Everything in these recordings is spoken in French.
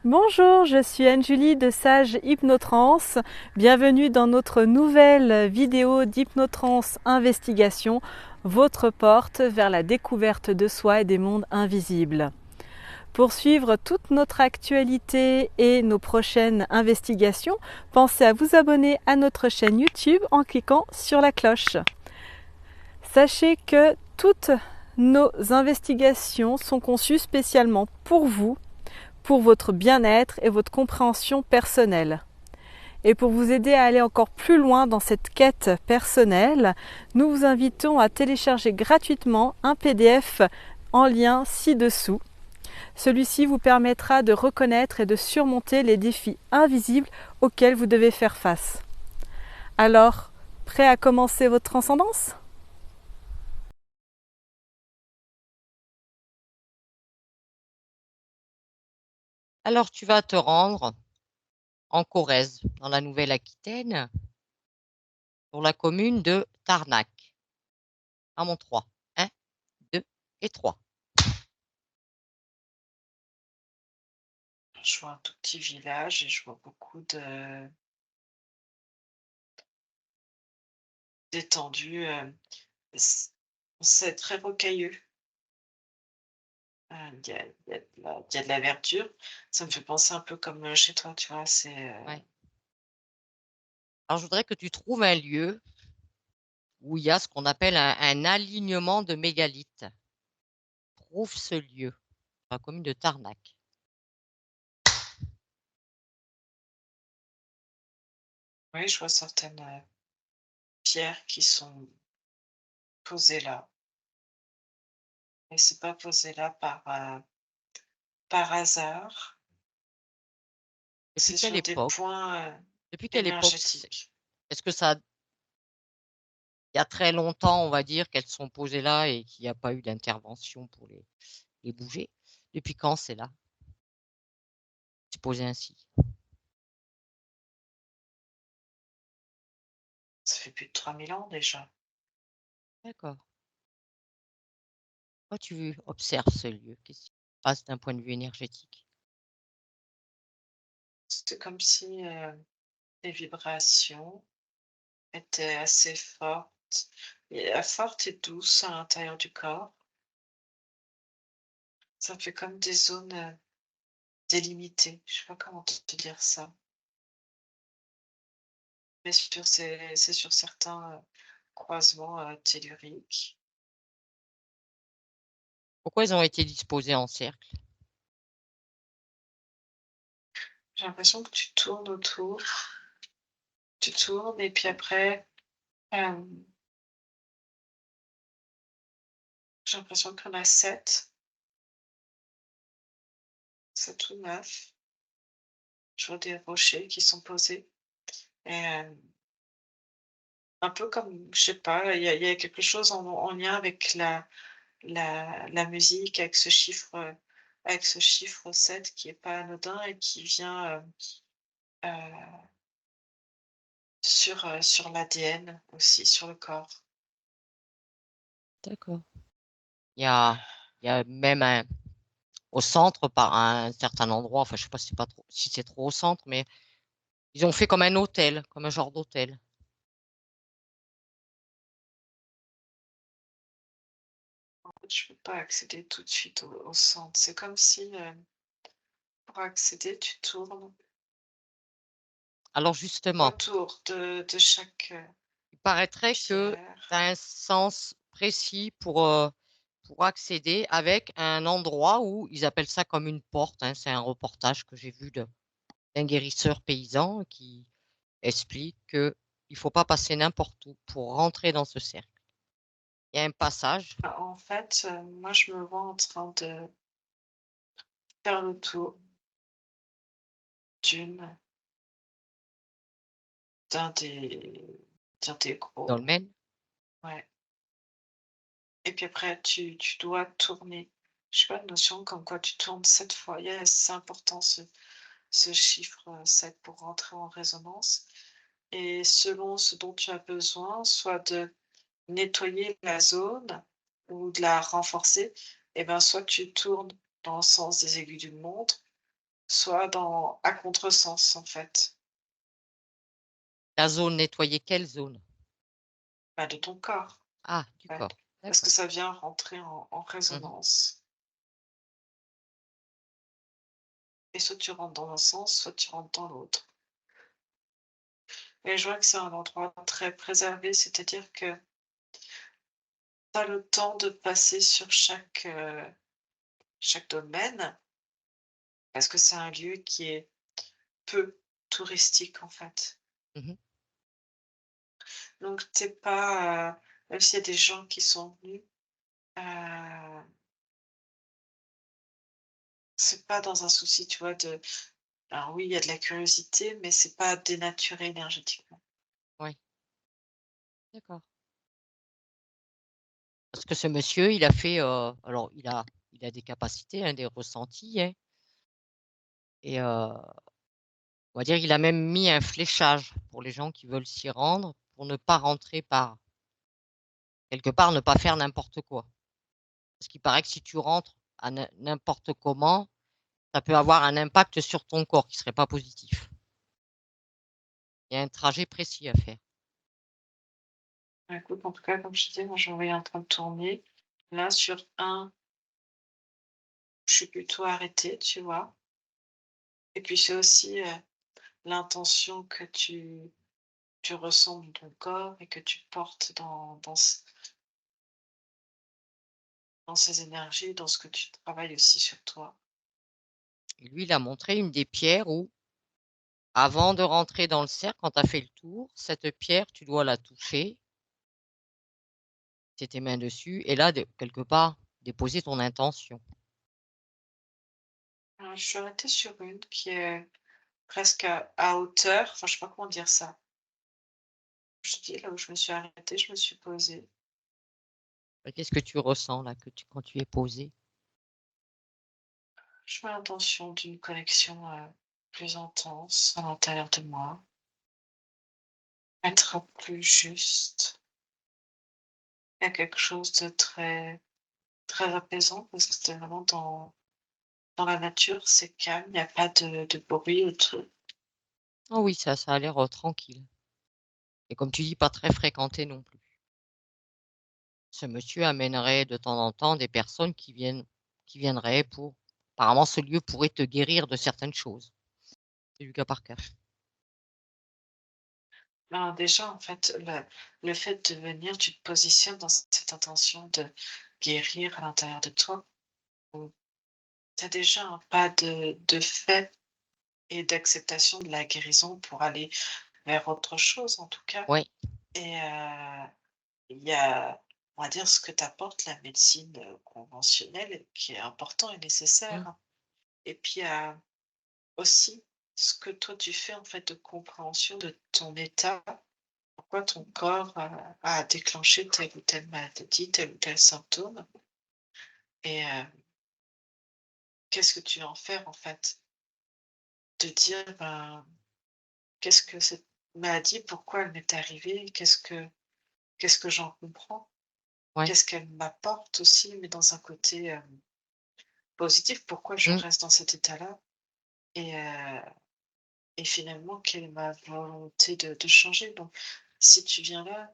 Bonjour, je suis Anne-Julie de Sage Hypnotrance. Bienvenue dans notre nouvelle vidéo d'Hypnotrance Investigation, votre porte vers la découverte de soi et des mondes invisibles. Pour suivre toute notre actualité et nos prochaines investigations, pensez à vous abonner à notre chaîne YouTube en cliquant sur la cloche. Sachez que toutes nos investigations sont conçues spécialement pour vous, pour votre bien-être et votre compréhension personnelle. Et pour vous aider à aller encore plus loin dans cette quête personnelle, nous vous invitons à télécharger gratuitement un PDF en lien ci-dessous. Celui-ci vous permettra de reconnaître et de surmonter les défis invisibles auxquels vous devez faire face. Alors, prêt à commencer votre transcendance ? Alors, tu vas te rendre en Corrèze, dans la Nouvelle-Aquitaine, sur la commune de Tarnac. À mon 3. 1, 2 et 3. Je vois un tout petit village et je vois beaucoup d'étendues. C'est très rocailleux. Il y a de la verdure. Ça me fait penser un peu comme chez toi, tu vois. Ouais. Alors, je voudrais que tu trouves un lieu où il y a ce qu'on appelle un alignement de mégalithes. Trouve ce lieu, sur la commune de Tarnac. Oui, je vois certaines pierres qui sont posées là. Et c'est pas posé là par hasard. Depuis C'est quelle sur des époque? points Depuis quelle époque? énergétiques. Est-ce que ça, il y a très longtemps, on va dire, qu'elles sont posées là et qu'il n'y a pas eu d'intervention pour les bouger? Depuis quand c'est là? C'est posé ainsi. Ça fait plus de 3000 ans déjà. D'accord. Toi, tu observes ce lieu. Qu'est-ce qui se passe d'un point de vue énergétique? C'est comme si les vibrations était assez forte et douce à l'intérieur du corps. Ça fait comme des zones, délimitées. Je sais pas comment te dire ça. Mais c'est sur certains, croisements, telluriques. Pourquoi ils ont été disposés en cercle? J'ai l'impression que tu tournes autour, tu tournes et puis après, hem, j'ai l'impression qu'il y en a 7, 7 ou 9. Je vois des rochers qui sont posés et un peu comme, je sais pas, il y a quelque chose en lien avec la musique avec ce chiffre 7 qui est pas anodin et qui vient, heu, sur l'ADN aussi, sur le corps. D'accord. Il y a il y a même au centre, par un certain endroit, enfin, je sais pas si c'est pas trop si c'est trop au centre, mais ils ont fait comme un hôtel, comme un genre d'hôtel. En fait, je peux pas accéder tout de suite au centre. C'est comme si, pour accéder, tu tournes Alors justement, autour de chaque, il paraîtrait que pierre. tu as un sens précis pour accéder avec un endroit où ils appellent ça comme une porte, hein. C'est un reportage que j'ai vu d'un guérisseur paysan qui explique qu'il faut pas passer n'importe où pour rentrer dans ce cercle. Il y a un passage. En fait, moi, je me vois en train de faire le tour d'une d'un des d'un des Dans le gros, Maine? ouais. Et puis après, tu dois tourner. Je sais pas, une notion comme quoi tu tournes 7 fois. C'est important ce chiffre 7 pour rentrer en résonance. Et selon ce dont tu as besoin, soit de nettoyer la zone ou de la renforcer, et ben soit tu tournes dans le sens des aiguilles d'une montre, soit à contresens, en fait, La zone nettoyée, quelle zone? bah, de ton corps, Ah, du en fait, corps. parce que D'accord. ça vient rentrer en Mmh. résonance et soit tu rentres dans un sens, soit tu rentres dans l'autre et je vois que c'est un endroit très préservé, c'est-à-dire que tu as le temps de passer sur chaque domaine parce que c'est un lieu qui est peu touristique, en fait. Mmh. Donc tu pas, même s'il y a des gens qui sont venus, heu, c'est pas dans un souci, tu vois, alors oui, il y a de la curiosité, mais c'est pas dénaturé énergétiquement. Oui, d'accord. Parce que ce monsieur, il a fait, alors il a des capacités, hein, des ressentis, hein, et on va dire, il a même mis un fléchage pour les gens qui veulent s'y rendre, pour ne pas rentrer par quelque part, ne pas faire n'importe quoi. Parce qu'il paraît que si tu rentres à n'importe comment, ça peut avoir un impact sur ton corps qui serait pas positif. Il y a un trajet précis à faire. Bah, écoute, en tout cas, comme je te dis, moi, je me voyais en train de tourner. Là, sur un, je suis plutôt arrêtée, tu vois? Et puis c'est aussi, l'intention que tu ressens dans ton corps et que tu portes dans ces énergies, dans ce que tu travailles aussi sur toi. Et lui, il a montré une des pierres où, avant de rentrer dans le cercle, quand tu as fait le tour, cette pierre, tu dois la toucher, tu tes mains dessus et là, de quelque part, déposer ton intention. Je suis arrêtée sur une qui est presque à hauteur, enfin, je sais pas comment dire ça. Je te dis, là où je me suis arrêtée, je me suis posée. Qu'est-ce que tu ressens là, quand tu es posé? Je mets l'intention d'une connexion, plus intense à l'intérieur de moi, être plus juste. Il y a quelque chose de très, très apaisant parce que c'était vraiment dans la nature, c'est calme, il y a pas de bruit autour. Oh oui, ça a l'air, tranquille et comme tu dis, pas très fréquenté non plus. Ce monsieur amènerait de temps en temps des personnes qui viendraient pour apparemment ce lieu pourrait te guérir de certaines choses. C'est du cas par cas. Ben, déjà, en fait, le fait de venir, tu te positionnes dans cette intention de guérir à l'intérieur de toi. Tu as déjà un pas de fait et d'acceptation de la guérison pour aller vers autre chose, en tout cas. Oui. Et il y a, on va dire, ce que t'apporte la médecine, conventionnelle qui est important et Mmh. nécessaire, hein. Et puis, il y a aussi ce que toi tu fais, en fait, de compréhension de ton état. Pourquoi ton corps a déclenché telle ou telle maladie, tel ou tel symptôme et qu'est-ce que tu vas en faire, en fait? De dire, ben: «Qu'est-ce que cette maladie, pourquoi elle m'est arrivée? Qu'est-ce que j'en comprends? Ouais. Qu'est-ce qu'elle m'apporte aussi?» mais dans un côté, positif. Pourquoi je Mmh. reste dans cet état-là? Et finalement, quelle est ma volonté de changer? Donc si tu viens là,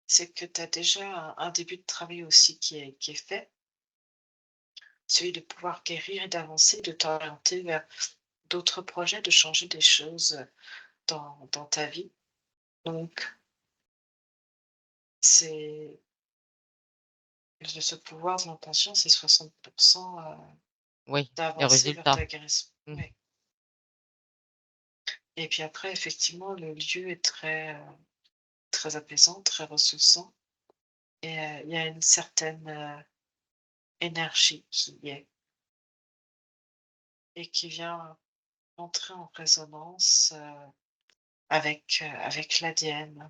c'est que tu as déjà un début de travail aussi qui est fait, celui de pouvoir guérir et d'avancer, de t'orienter vers d'autres projets, de changer des choses, dans ta vie. Donc c'est ce pouvoir de l'intention, c'est 60 Oui, les d'avancer vers résultats. ta guérison. Mmh. Oui et puis après effectivement, le lieu est très, très apaisant, très ressourçant et il y a une certaine, énergie qui y est et qui vient entrer en résonance, avec l'ADN.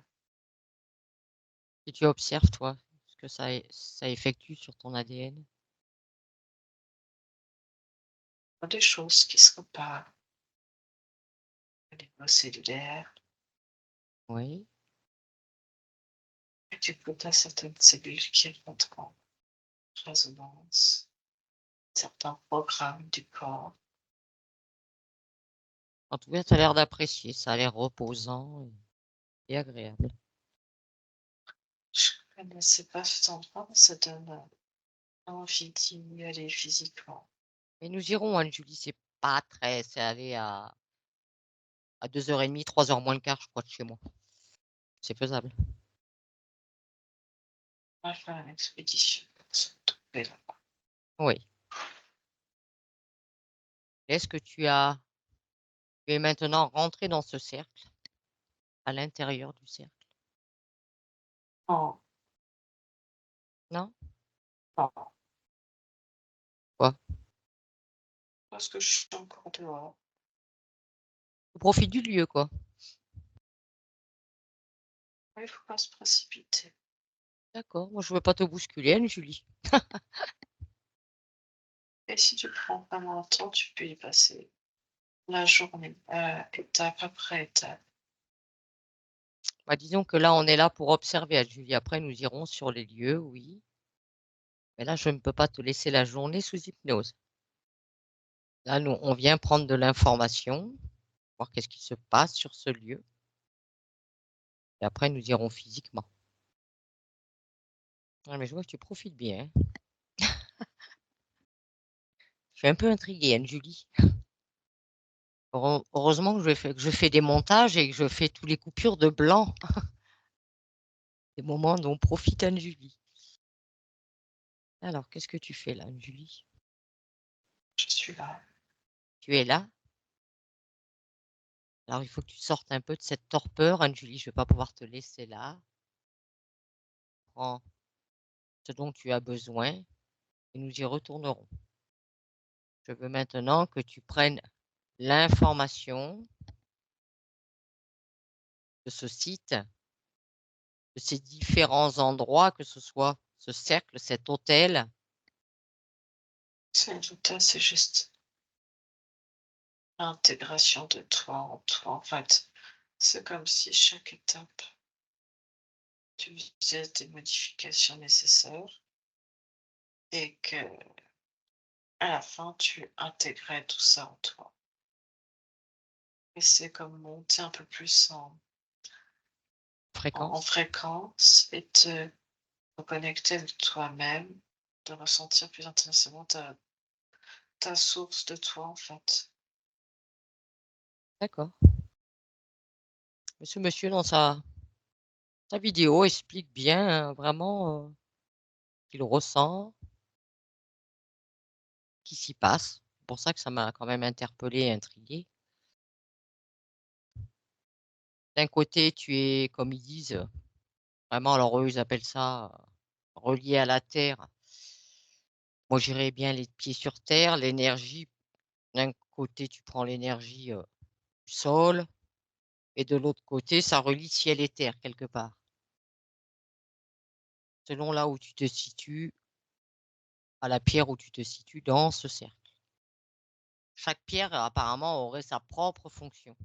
Et tu observes, toi, ce que ça effectue sur ton ADN? Des choses qui se reparent au niveau cellulaire Oui. et du coup, tu as certaines cellules qui rentrent en résonance, certains programmes du corps En tout cas, tu as l'air d'apprécier. Ça a l'air reposant et agréable. Je connaissais pas cet endroit, mais ça donne envie d'y aller physiquement. Mais nous irons, Anne-Julie, c'est pas très. C'est aller à 2h30, 3h moins le quart, je crois, de chez moi. C'est faisable. On va faire une expédition pour se trouver là. Oui. Est-ce que tu es maintenant rentré dans ce cercle, à l'intérieur du cercle? Non, Non? non, Quoi? parce que je suis encore dehors. Tu profites du lieu, quoi. Il faut pas se précipiter. D'accord. Moi, je veux pas te bousculer, Anne-Julie. Et si tu prends vraiment le temps, tu peux y passer la journée, étape après étape. Bah, disons que là, on est là pour observer, Anne-Julie. Après, nous irons sur les lieux, oui. Mais là, je ne peux pas te laisser la journée sous hypnose. Là, nous, on vient prendre de l'information, voir qu'est-ce qui se passe sur ce lieu. Et après, nous irons physiquement. Ah, mais je vois que tu profites bien, hein. Je suis un peu intriguée, Anne-Julie. Heureusement que je fais des montages et que je fais tous les coupures de blanc. Des moments dont profite Anne-Julie. Alors, qu'est-ce que tu fais là, Anne-Julie? Je suis là. Tu es là? Alors, il faut que tu sortes un peu de cette torpeur, Anne-Julie. Je ne vais pas pouvoir te laisser là. Prends ce dont tu as besoin et nous y retournerons. Je veux maintenant que tu prennes l'information de ce site, de ces différents endroits, que ce soit ce cercle, cet hôtel. C'est tout à c'est juste l'intégration de toi en toi. En fait, c'est comme si chaque étape, tu faisais des modifications nécessaires et que à la fin, tu intégrais tout ça en toi. Et c'est comme monter un peu plus en Fréquence. fréquence et te reconnecter avec toi-même, de ressentir plus intensément ta source de toi, en fait. D'accord. Ce monsieur, dans sa vidéo, explique bien vraiment ce qu'il ressent, ce qui s'y passe. C'est pour ça que ça m'a quand même interpellée et intriguée. D'un côté, tu es, comme ils disent, vraiment, alors eux, ils appellent ça relié à la terre. Moi, j'irais bien les pieds sur terre, l'énergie. D'un côté, tu prends l'énergie du sol, et de l'autre côté, ça relie ciel et terre quelque part. Selon là où tu te situes, à la pierre où tu te situes dans ce cercle. Chaque pierre, apparemment, aurait sa propre fonction.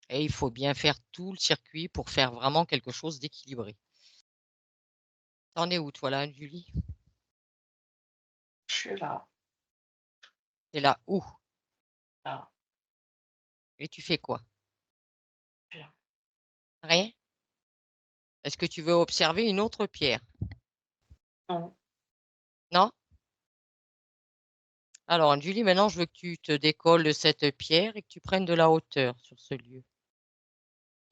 Et il faut bien faire tout le circuit pour faire vraiment quelque chose d'équilibré. T'en es où, toi, là, Julie? Je suis là, T'es là où? là, Et tu fais quoi? bien. Rien? Est-ce que tu veux observer une autre pierre? Non, Non? Alors, Julie, maintenant, je veux que tu te décolles de cette pierre et que tu prennes de la hauteur sur ce lieu.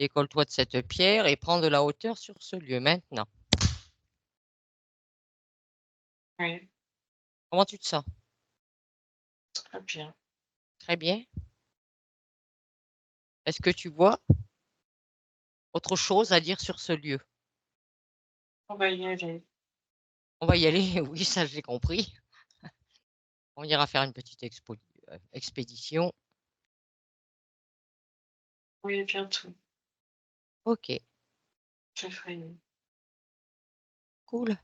Décolle-toi de cette pierre et prends de la hauteur sur ce lieu maintenant. oui, Comment tu te sens? très bien. Très bien. Est-ce que tu vois autre chose à dire sur ce lieu? On va y aller. On va y aller, oui, ça j'ai compris. On ira faire une petite expédition. Oui, bientôt. Ok, Février. cool.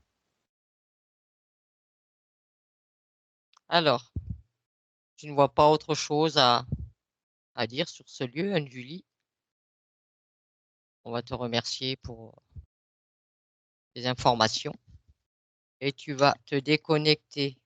Alors, tu ne vois pas autre chose à dire sur ce lieu, Anne-Julie? On va te remercier pour les informations. Et tu vas te déconnecter